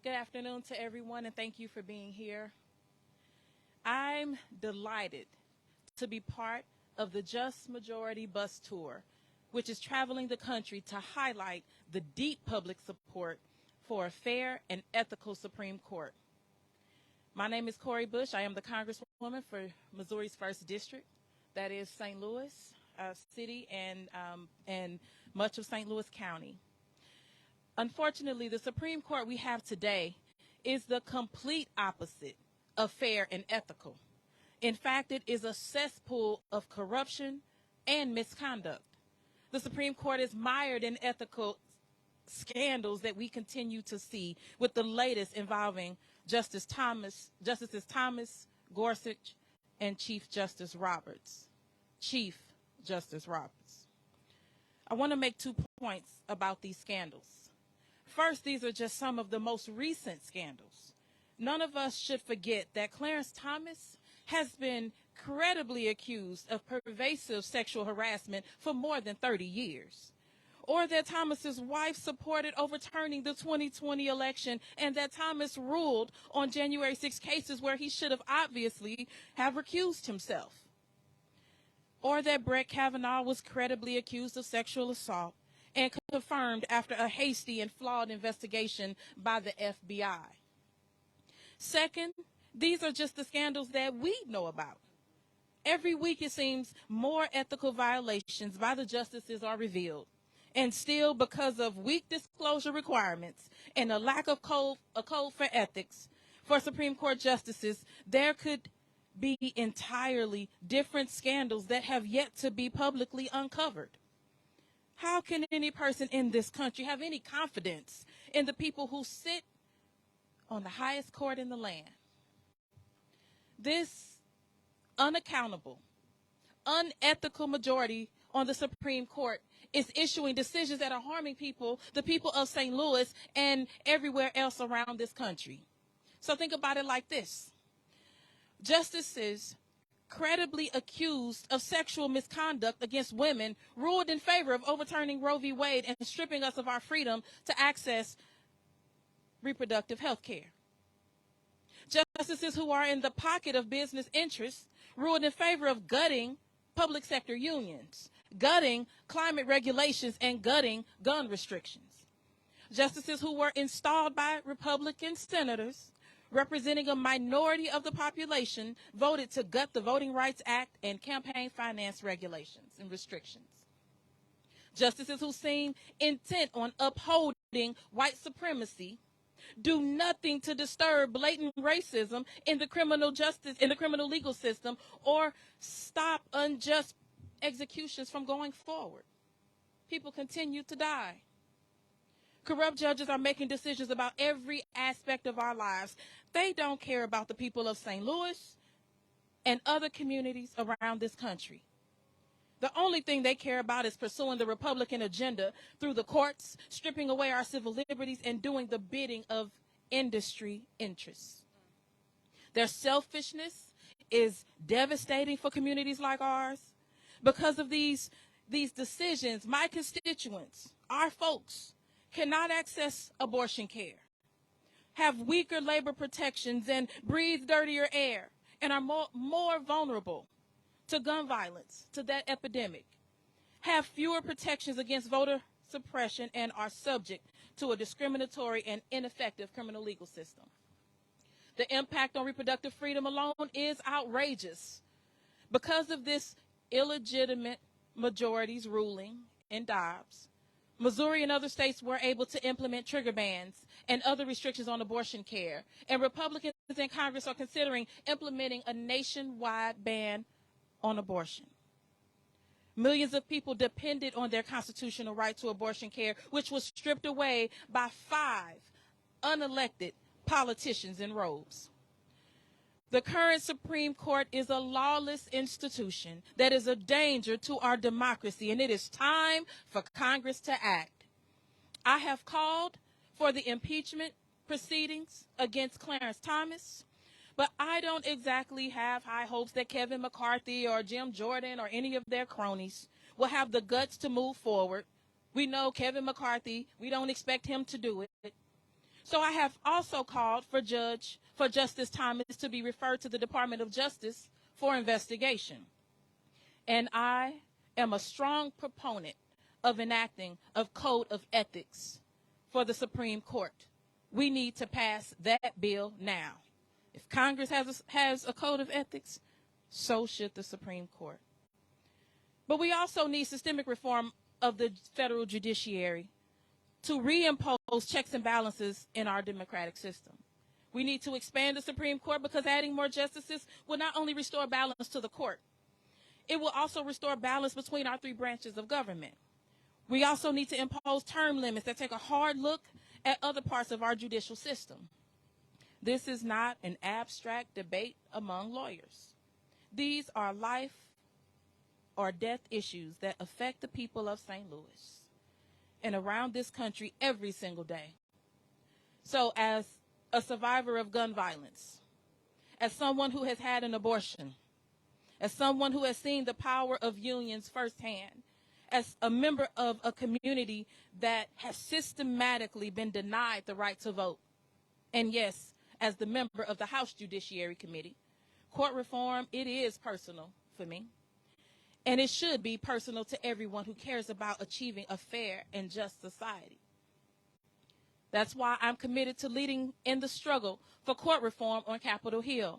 Good afternoon to everyone, and thank you for being here. I'm delighted to be part of the Just Majority Bus Tour, which is traveling the country to highlight the deep public support for a fair and ethical Supreme Court. My name is Cori Bush. I am the Congresswoman for Missouri's 1st District, that is St. Louis City and much of St. Louis County. Unfortunately, the Supreme Court we have today is the complete opposite of fair and ethical. In fact, it is a cesspool of corruption and misconduct. The Supreme Court is mired in ethical scandals that we continue to see, with the latest involving Justices Thomas, Gorsuch, and Chief Justice Roberts. I want to make 2 points about these scandals. First, these are just some of the most recent scandals. None of us should forget that Clarence Thomas has been credibly accused of pervasive sexual harassment for more than 30 years. Or that Thomas's wife supported overturning the 2020 election, and that Thomas ruled on January 6 cases where he should have obviously have recused himself. Or that Brett Kavanaugh was credibly accused of sexual assault and confirmed after a hasty and flawed investigation by the FBI. Second, these are just the scandals that we know about. Every week, it seems, more ethical violations by the justices are revealed. And still, because of weak disclosure requirements and a lack of a code for ethics for Supreme Court justices, there could be entirely different scandals that have yet to be publicly uncovered. How can any person in this country have any confidence in the people who sit on the highest court in the land? This unaccountable, unethical majority on the Supreme Court is issuing decisions that are harming people, the people of St. Louis and everywhere else around this country. So think about it like this. Justices credibly accused of sexual misconduct against women ruled in favor of overturning Roe v. Wade and stripping us of our freedom to access reproductive health care. Justices who are in the pocket of business interests ruled in favor of gutting public sector unions, gutting climate regulations, and gutting gun restrictions. Justices who were installed by Republican senators representing a minority of the population voted to gut the Voting Rights Act and campaign finance regulations and restrictions. Justices who seem intent on upholding white supremacy do nothing to disturb blatant racism in the criminal legal system or stop unjust executions from going forward. People continue to die. Corrupt judges are making decisions about every aspect of our lives. They don't care about the people of St. Louis and other communities around this country. The only thing they care about is pursuing the Republican agenda through the courts, stripping away our civil liberties, and doing the bidding of industry interests. Their selfishness is devastating for communities like ours. Because of these decisions, my constituents, our folks, cannot access abortion care, have weaker labor protections, and breathe dirtier air, and are more vulnerable to gun violence, to that epidemic, have fewer protections against voter suppression, and are subject to a discriminatory and ineffective criminal legal system. The impact on reproductive freedom alone is outrageous. Because of this illegitimate majority's ruling in Dobbs, Missouri and other states were able to implement trigger bans and other restrictions on abortion care, and Republicans in Congress are considering implementing a nationwide ban on abortion. Millions of people depended on their constitutional right to abortion care, which was stripped away by 5 unelected politicians in robes. The current Supreme Court is a lawless institution that is a danger to our democracy, and it is time for Congress to act. I have called for the impeachment proceedings against Clarence Thomas, but I don't exactly have high hopes that Kevin McCarthy or Jim Jordan or any of their cronies will have the guts to move forward. We know Kevin McCarthy, we don't expect him to do it. So I have also called for Justice Thomas to be referred to the Department of Justice for investigation. And I am a strong proponent of enacting a code of ethics for the Supreme Court. We need to pass that bill now. If Congress has a code of ethics, so should the Supreme Court. But we also need systemic reform of the federal judiciary to reimpose checks and balances in our democratic system. We need to expand the Supreme Court because adding more justices will not only restore balance to the court, it will also restore balance between our three branches of government. We also need to impose term limits that take a hard look at other parts of our judicial system. This is not an abstract debate among lawyers. These are life or death issues that affect the people of St. Louis and around this country every single day. So as a survivor of gun violence, as someone who has had an abortion, as someone who has seen the power of unions firsthand, as a member of a community that has systematically been denied the right to vote, and yes, as the member of the House Judiciary Committee, court reform, it is personal for me. And it should be personal to everyone who cares about achieving a fair and just society. That's why I'm committed to leading in the struggle for court reform on Capitol Hill.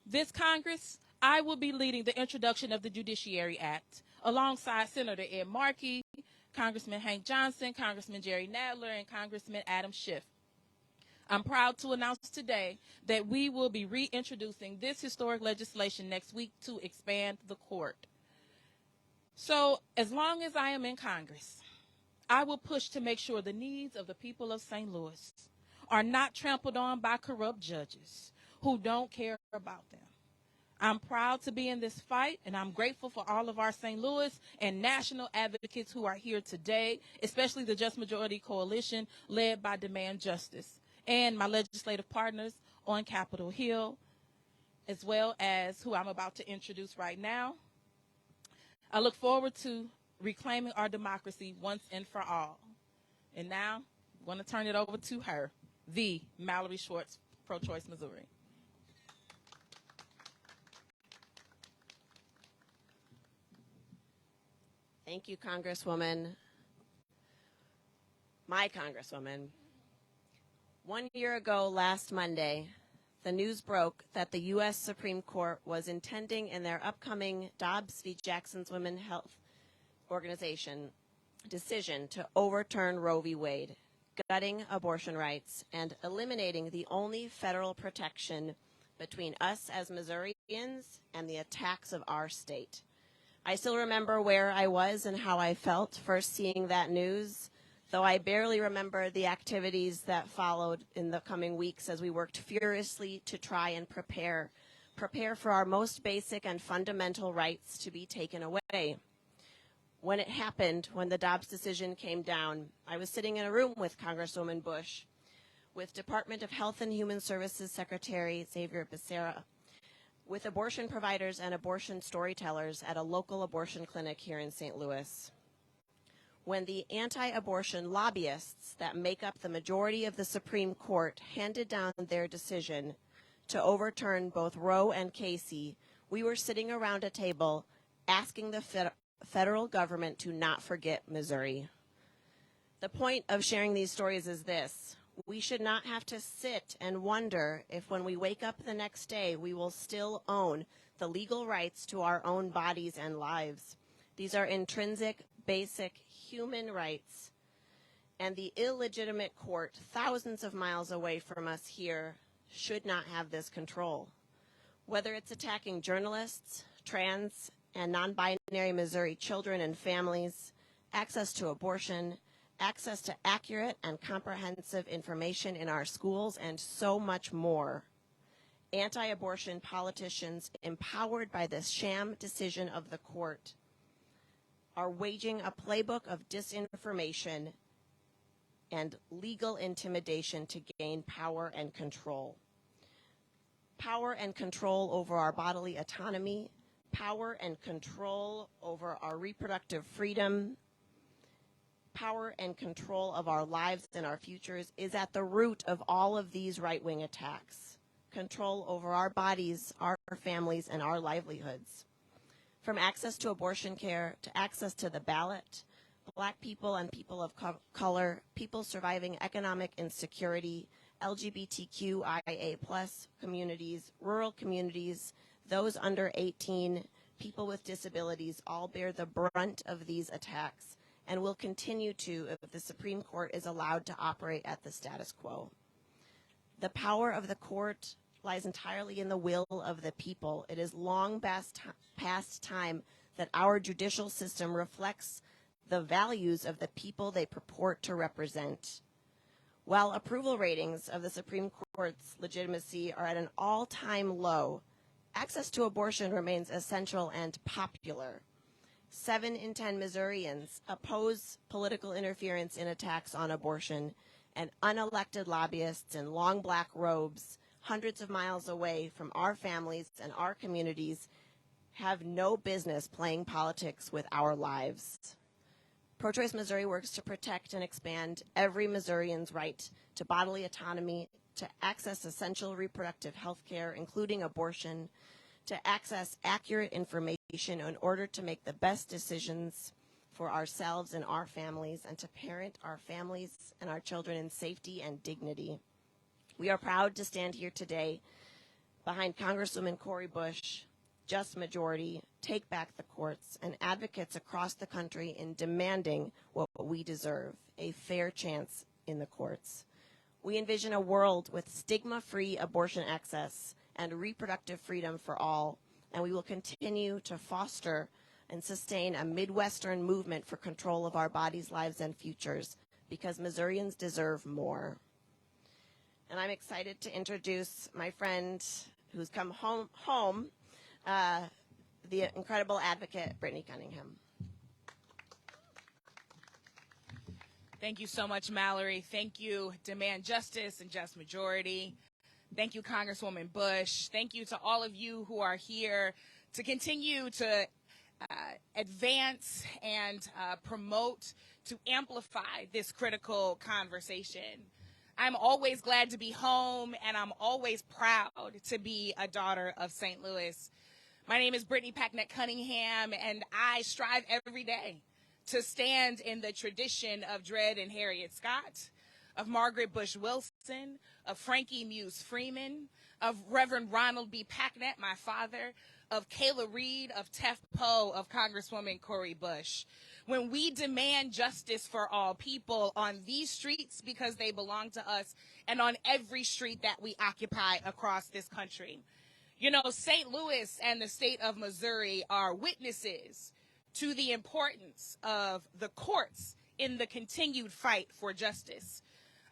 This Congress, I will be leading the introduction of the Judiciary Act alongside Senator Ed Markey, Congressman Hank Johnson, Congressman Jerry Nadler, and Congressman Adam Schiff. I'm proud to announce today that we will be reintroducing this historic legislation next week to expand the court. So as long as I am in Congress, I will push to make sure the needs of the people of St. Louis are not trampled on by corrupt judges who don't care about them. I'm proud to be in this fight, and I'm grateful for all of our St. Louis and national advocates who are here today, especially the Just Majority Coalition led by Demand Justice, and my legislative partners on Capitol Hill, as well as who I'm about to introduce right now. I look forward to reclaiming our democracy once and for all. And now, I'm going to turn it over to her, the Mallory Schwarz, Pro-Choice, Missouri. Thank you, Congresswoman. My Congresswoman. 1 year ago last Monday, the news broke that the U.S. Supreme Court was intending in their upcoming Dobbs v. Jackson's Women's Health Organization decision to overturn Roe v. Wade, gutting abortion rights and eliminating the only federal protection between us as Missourians and the attacks of our state. I still remember where I was and how I felt first seeing that news, though I barely remember the activities that followed in the coming weeks as we worked furiously to try and prepare for our most basic and fundamental rights to be taken away. When it happened, when the Dobbs decision came down, I was sitting in a room with Congresswoman Bush, with Department of Health and Human Services Secretary Xavier Becerra, with abortion providers and abortion storytellers at a local abortion clinic here in St. Louis. When the anti-abortion lobbyists that make up the majority of the Supreme Court handed down their decision to overturn both Roe and Casey, we were sitting around a table asking the federal government to not forget Missouri. The point of sharing these stories is this: we should not have to sit and wonder if when we wake up the next day we will still own the legal rights to our own bodies and lives. These are intrinsic, basic human rights, and the illegitimate court thousands of miles away from us here should not have this control. Whether it's attacking journalists, trans and non-binary Missouri children and families, access to abortion, access to accurate and comprehensive information in our schools, and so much more. Anti-abortion politicians, empowered by this sham decision of the court, are waging a playbook of disinformation and legal intimidation to gain power and control. Power and control over our bodily autonomy, power and control over our reproductive freedom, power and control of our lives and our futures is at the root of all of these right-wing attacks. Control over our bodies, our families, and our livelihoods. From access to abortion care to access to the ballot, Black people and people of color, people surviving economic insecurity, LGBTQIA+ communities, rural communities, those under 18, people with disabilities all bear the brunt of these attacks and will continue to if the Supreme Court is allowed to operate at the status quo. The power of the court lies entirely in the will of the people. It is long past time that our judicial system reflects the values of the people they purport to represent. While approval ratings of the Supreme Court's legitimacy are at an all-time low, access to abortion remains essential and popular. 7 in 10 Missourians oppose political interference in attacks on abortion, and unelected lobbyists in long black robes, hundreds of miles away from our families and our communities, have no business playing politics with our lives. Pro-Choice Missouri works to protect and expand every Missourian's right to bodily autonomy, to access essential reproductive health care, including abortion, to access accurate information in order to make the best decisions for ourselves and our families, and to parent our families and our children in safety and dignity. We are proud to stand here today behind Congresswoman Cori Bush, Just Majority, Take Back the Courts, and advocates across the country in demanding what we deserve, a fair chance in the courts. We envision a world with stigma-free abortion access and reproductive freedom for all, and we will continue to foster and sustain a Midwestern movement for control of our bodies, lives, and futures, because Missourians deserve more. And I'm excited to introduce my friend who's come home, the incredible advocate, Brittany Cunningham. Thank you so much, Mallory. Thank you, Demand Justice and Just Majority. Thank you, Congresswoman Bush. Thank you to all of you who are here to continue to advance and promote, to amplify this critical conversation. I'm always glad to be home, and I'm always proud to be a daughter of St. Louis. My name is Brittany Cunningham, and I strive every day to stand in the tradition of Dred and Harriet Scott, of Margaret Bush Wilson, of Frankie Muse Freeman, of Reverend Ronald B. Packnett, my father, of Kayla Reed, of Tef Poe, of Congresswoman Cori Bush. When we demand justice for all people on these streets because they belong to us, and on every street that we occupy across this country. You know, St. Louis and the state of Missouri are witnesses to the importance of the courts in the continued fight for justice.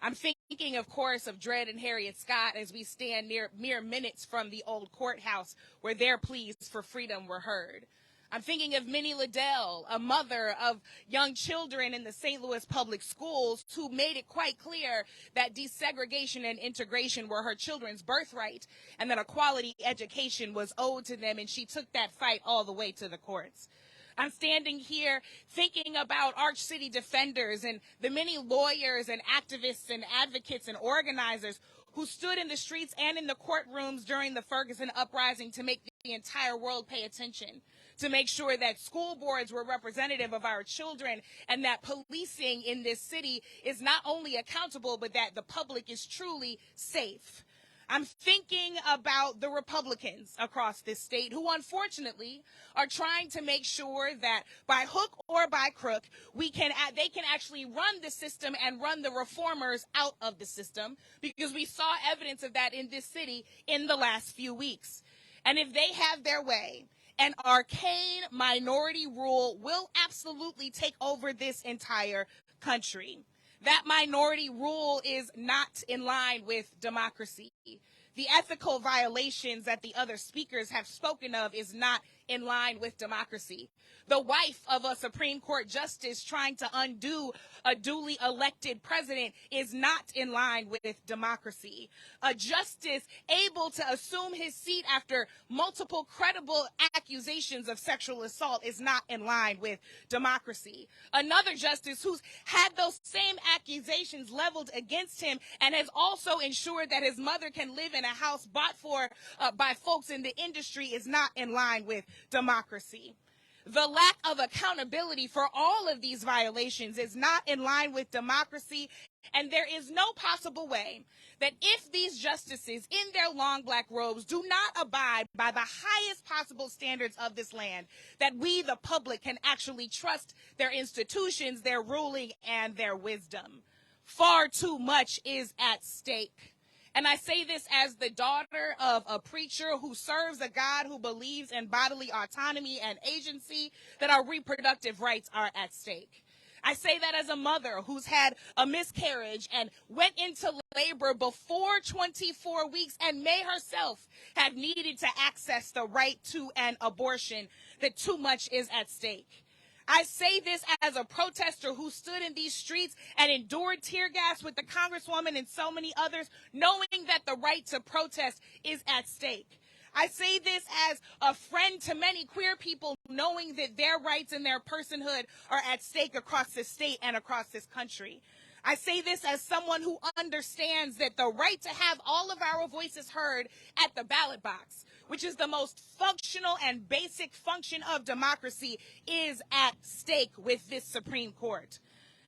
I'm thinking, of course, of Dred and Harriet Scott as we stand mere minutes from the old courthouse where their pleas for freedom were heard. I'm thinking of Minnie Liddell, a mother of young children in the St. Louis public schools, who made it quite clear that desegregation and integration were her children's birthright and that a quality education was owed to them, and she took that fight all the way to the courts. I'm standing here thinking about Arch City defenders and the many lawyers and activists and advocates and organizers who stood in the streets and in the courtrooms during the Ferguson uprising to make the entire world pay attention, to make sure that school boards were representative of our children, and that policing in this city is not only accountable, but that the public is truly safe. I'm thinking about the Republicans across this state who unfortunately are trying to make sure that by hook or by crook, they can actually run the system and run the reformers out of the system, because we saw evidence of that in this city in the last few weeks. And if they have their way, an arcane minority rule will absolutely take over this entire country. That minority rule is not in line with democracy. The ethical violations that the other speakers have spoken of is not in line with democracy. The wife of a Supreme Court justice trying to undo a duly elected president is not in line with democracy. A justice able to assume his seat after multiple credible accusations of sexual assault is not in line with democracy. Another justice who's had those same accusations leveled against him and has also ensured that his mother can live in a house bought for by folks in the industry is not in line with democracy. The lack of accountability for all of these violations is not in line with democracy, and there is no possible way that if these justices in their long black robes do not abide by the highest possible standards of this land, that we, the public, can actually trust their institutions, their ruling, and their wisdom. Far too much is at stake. And I say this as the daughter of a preacher who serves a God who believes in bodily autonomy and agency, that our reproductive rights are at stake. I say that as a mother who's had a miscarriage and went into labor before 24 weeks and may herself have needed to access the right to an abortion, that too much is at stake. I say this as a protester who stood in these streets and endured tear gas with the Congresswoman and so many others, knowing that the right to protest is at stake. I say this as a friend to many queer people, knowing that their rights and their personhood are at stake across this state and across this country. I say this as someone who understands that the right to have all of our voices heard at the ballot box, which is the most functional and basic function of democracy, is at stake with this Supreme Court.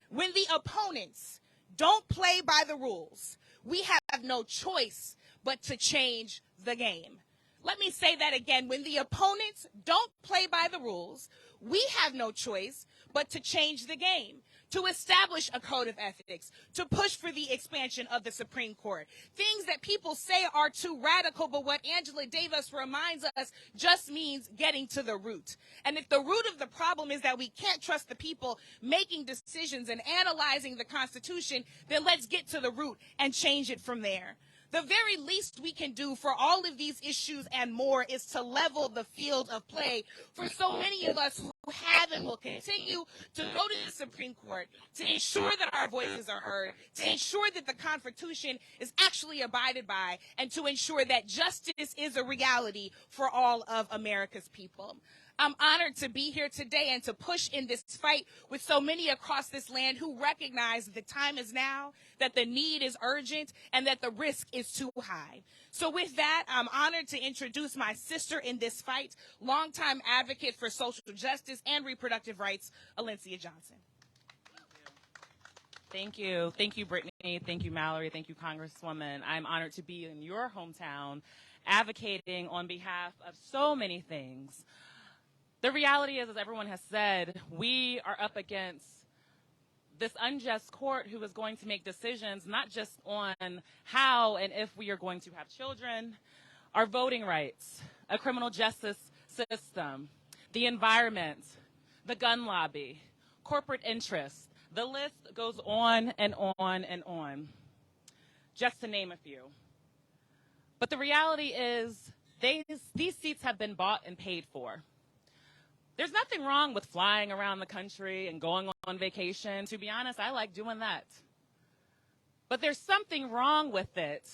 When the opponents don't play by the rules, we have no choice but to change the game. Let me say that again. When the opponents don't play by the rules, we have no choice but to change the game, to establish a code of ethics, to push for the expansion of the Supreme Court. Things that people say are too radical, but what Angela Davis reminds us just means getting to the root. And if the root of the problem is that we can't trust the people making decisions and analyzing the Constitution, then let's get to the root and change it from there. The very least we can do for all of these issues and more is to level the field of play for so many of us who have and will continue to go to the Supreme Court to ensure that our voices are heard, to ensure that the Constitution is actually abided by, and to ensure that justice is a reality for all of America's people. I'm honored to be here today and to push in this fight with so many across this land who recognize that the time is now, that the need is urgent, and that the risk is too high. So with that, I'm honored to introduce my sister in this fight, longtime advocate for social justice and reproductive rights, Alencia Johnson. Thank you. Thank you, Brittany. Thank you, Mallory. Thank you, Congresswoman. I'm honored to be in your hometown advocating on behalf of so many things. The reality is, as everyone has said, we are up against this unjust court who is going to make decisions not just on how and if we are going to have children, our voting rights, a criminal justice system, the environment, the gun lobby, corporate interests. The list goes on and on and on, just to name a few. But the reality is these seats have been bought and paid for. There's nothing wrong with flying around the country and going on vacation. To be honest, I like doing that. But there's something wrong with it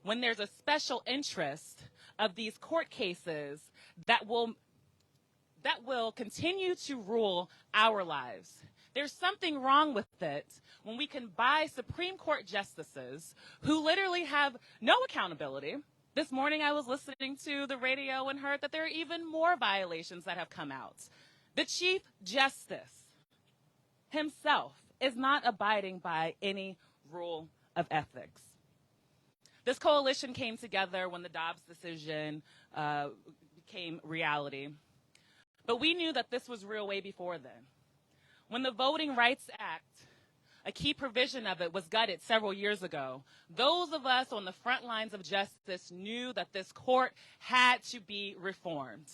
when there's a special interest of these court cases that will continue to rule our lives. There's something wrong with it when we can buy Supreme Court justices who literally have no accountability. This morning I was listening to the radio and heard that there are even more violations that have come out. The Chief Justice himself is not abiding by any rule of ethics. This coalition came together when the Dobbs decision became reality. But we knew that this was real way before then. When the Voting Rights Act, a key provision of it, was gutted several years ago, those of us on the front lines of justice knew that this court had to be reformed.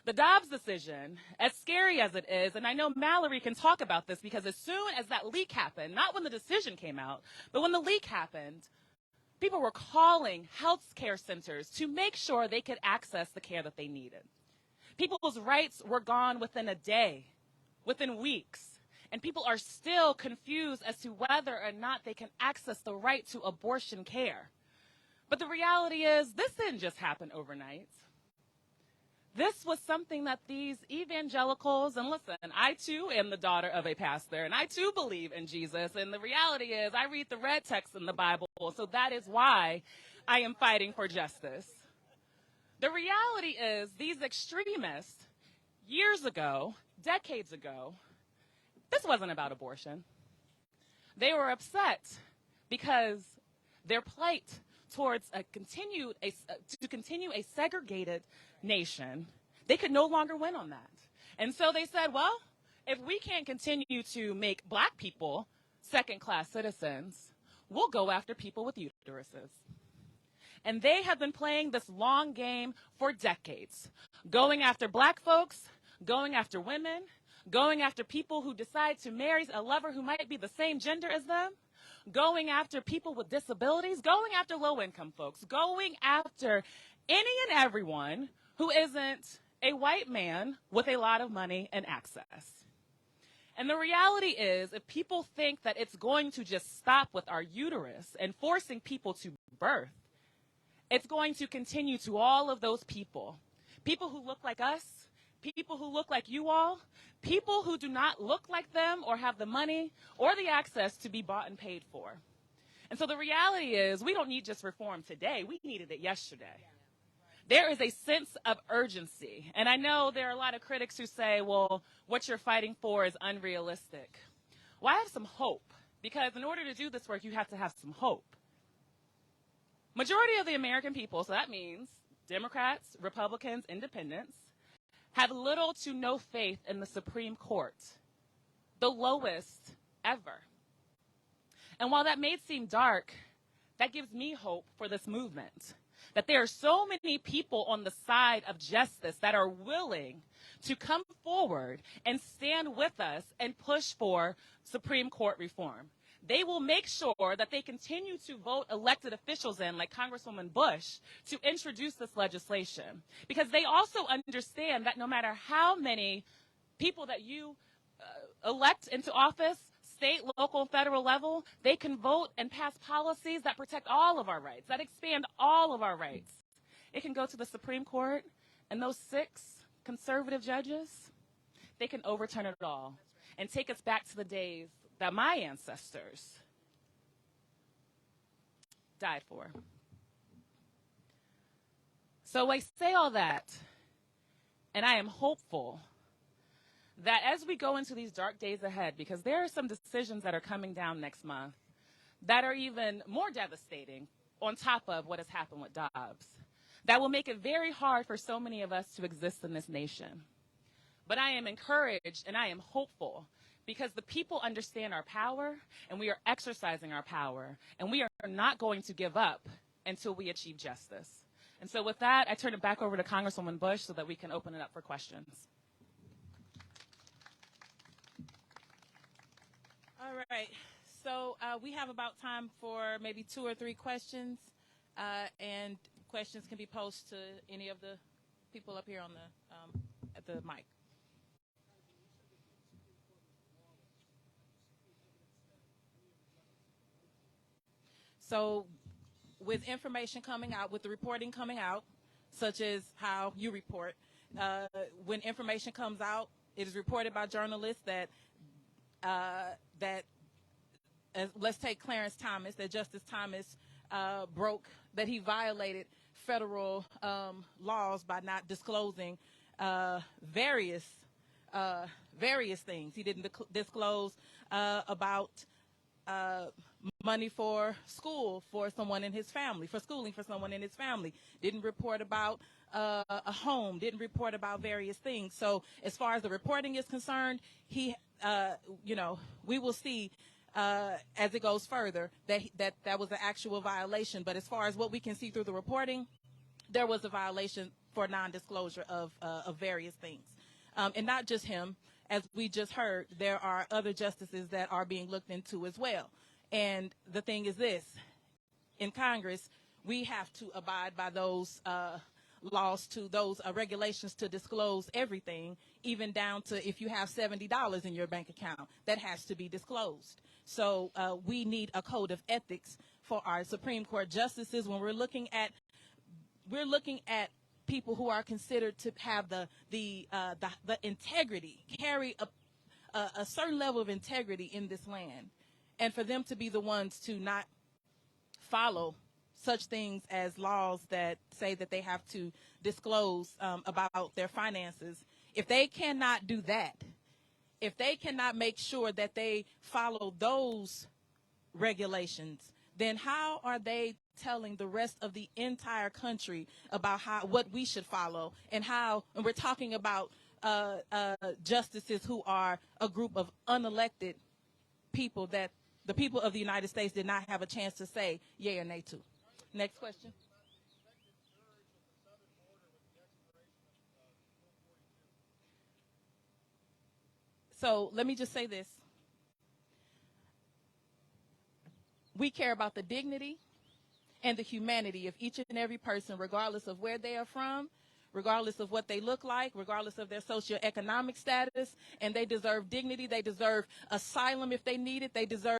The Dobbs decision, as scary as it is, and I know Mallory can talk about this because as soon as that leak happened, not when the decision came out, but when the leak happened, people were calling health care centers to make sure they could access the care that they needed. People's rights were gone within a day, within weeks. And people are still confused as to whether or not they can access the right to abortion care. But the reality is, this didn't just happen overnight. This was something that these evangelicals, and listen, I too am the daughter of a pastor, and I too believe in Jesus. And the reality is, I read the red text in the Bible, so that is why I am fighting for justice. The reality is, these extremists, years ago, decades ago, this wasn't about abortion. They were upset because their plight towards to continue a segregated nation, they could no longer win on that. And so they said, well, if we can't continue to make black people second-class citizens, we'll go after people with uteruses. And they have been playing this long game for decades, going after black folks, going after women, going after people who decide to marry a lover who might be the same gender as them, going after people with disabilities, going after low-income folks, going after any and everyone who isn't a white man with a lot of money and access. And the reality is, if people think that it's going to just stop with our uterus and forcing people to birth, it's going to continue to all of those people who look like us, people who look like you all, people who do not look like them or have the money or the access to be bought and paid for. And so the reality is, we don't need just reform today. We needed it yesterday. There is a sense of urgency. And I know there are a lot of critics who say, well, what you're fighting for is unrealistic. Well, I have some hope, because in order to do this work, you have to have some hope. Majority of the American people, so that means Democrats, Republicans, Independents, have little to no faith in the Supreme Court, the lowest ever. And while that may seem dark, that gives me hope for this movement, that there are so many people on the side of justice that are willing to come forward and stand with us and push for Supreme Court reform. They will make sure that they continue to vote elected officials in, like Congresswoman Bush, to introduce this legislation. Because they also understand that no matter how many people that you elect into office, state, local, and federal level, they can vote and pass policies that protect all of our rights, that expand all of our rights. It can go to the Supreme Court, and those 6 conservative judges, they can overturn it all and take us back to the days that my ancestors died for. So I say all that, and I am hopeful that as we go into these dark days ahead, because there are some decisions that are coming down next month that are even more devastating on top of what has happened with Dobbs, that will make it very hard for so many of us to exist in this nation. But I am encouraged and I am hopeful, because the people understand our power, and we are exercising our power, and we are not going to give up until we achieve justice. And so with that, I turn it back over to Congresswoman Bush so that we can open it up for questions. All right. So we have about time for maybe 2 or 3 questions, and questions can be posed to any of the people up here on the at the mic. So with information coming out, with the reporting coming out, such as how you report, when information comes out, it is reported by journalists that let's take Clarence Thomas, that Justice Thomas that he violated federal laws by not disclosing various things. He didn't disclose about money for school for someone in his family, for schooling for someone in his family. Didn't report about a home, didn't report about various things. So as far as the reporting is concerned, we will see as it goes further that was an actual violation. But as far as what we can see through the reporting, there was a violation for non-disclosure of various things. And not just him. As we just heard, there are other justices that are being looked into as well. And the thing is this, in Congress, we have to abide by those laws to those regulations to disclose everything, even down to if you have $70 in your bank account, that has to be disclosed. So we need a code of ethics for our Supreme Court justices when we're looking at people who are considered to have the integrity, carry a certain level of integrity in this land, and for them to be the ones to not follow such things as laws that say that they have to disclose about their finances. If they cannot do that, if they cannot make sure that they follow those regulations, then how are they telling the rest of the entire country about what we should follow, and we're talking about justices who are a group of unelected people that the people of the United States did not have a chance to say yay or nay to. Next question. So let me just say this. We care about the dignity and the humanity of each and every person, regardless of where they are from, regardless of what they look like, regardless of their socioeconomic status, and they deserve dignity. They deserve asylum if they need it. They deserve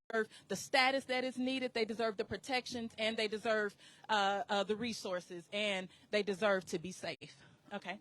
the status that is needed. They deserve the protections, and they deserve the resources, and they deserve to be safe. Okay.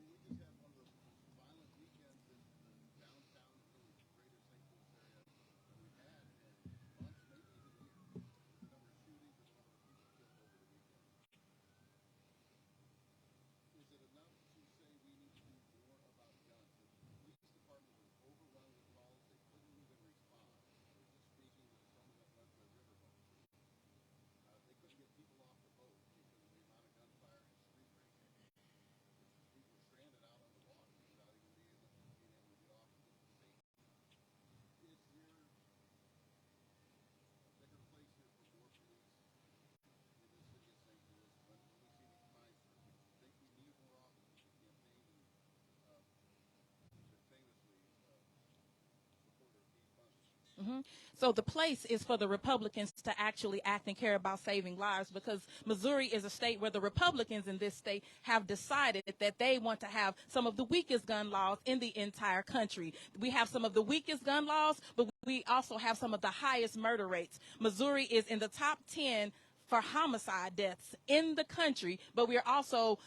So the place is for the Republicans to actually act and care about saving lives, because Missouri is a state where the Republicans in this state have decided that they want to have some of the weakest gun laws in the entire country. We have some of the weakest gun laws, but we also have some of the highest murder rates. Missouri is in the top 10 for homicide deaths in the country, but we are also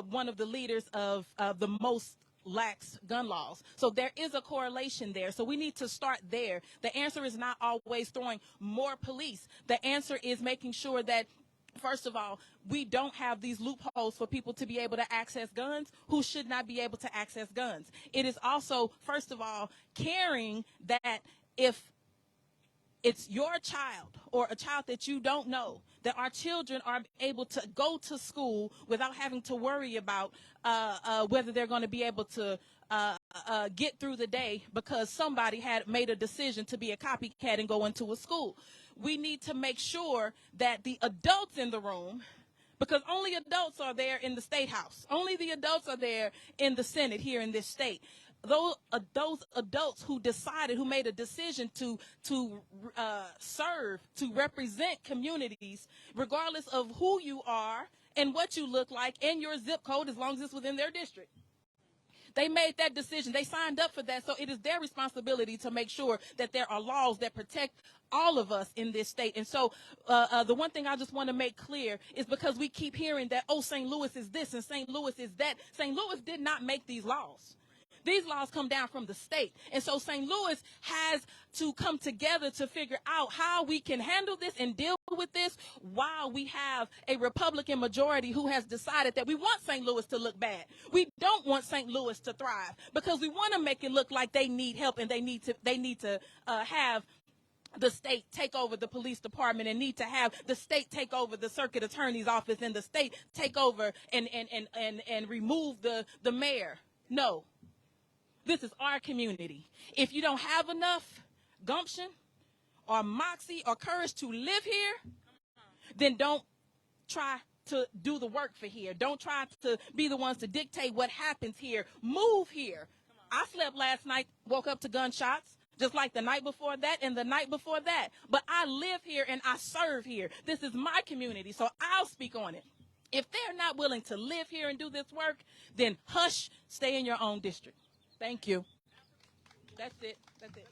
one of the leaders of the most lax gun laws. So there is a correlation there. So we need to start there. The answer is not always throwing more police. The answer is making sure that, first of all, we don't have these loopholes for people to be able to access guns who should not be able to access guns. It is also, first of all, caring that if it's your child or a child that you don't know, that our children are able to go to school without having to worry about whether they're going to be able to get through the day because somebody had made a decision to be a copycat and go into a school. We need to make sure that the adults in the room, because only adults are there in the State House, only the adults are there in the Senate here in this state. Those adults who decided, who made a decision to serve, to represent communities, regardless of who you are and what you look like and your zip code, as long as it's within their district. They made that decision. They signed up for that. So it is their responsibility to make sure that there are laws that protect all of us in this state. And so the one thing I just want to make clear is, because we keep hearing that, oh, St. Louis is this and St. Louis is that. St. Louis did not make these laws. These laws come down from the state. And so St. Louis has to come together to figure out how we can handle this and deal with this while we have a Republican majority who has decided that we want St. Louis to look bad. We don't want St. Louis to thrive, because we want to make it look like they need help and they need to have the state take over the police department, and need to have the state take over the circuit attorney's office, and the state take over and remove the mayor. No. This is our community. If you don't have enough gumption or moxie or courage to live here, then don't try to do the work for here. Don't try to be the ones to dictate what happens here. Move here. I slept last night, woke up to gunshots, just like the night before that and the night before that. But I live here and I serve here. This is my community, so I'll speak on it. If they're not willing to live here and do this work, then hush, stay in your own district. Thank you. That's it. That's it.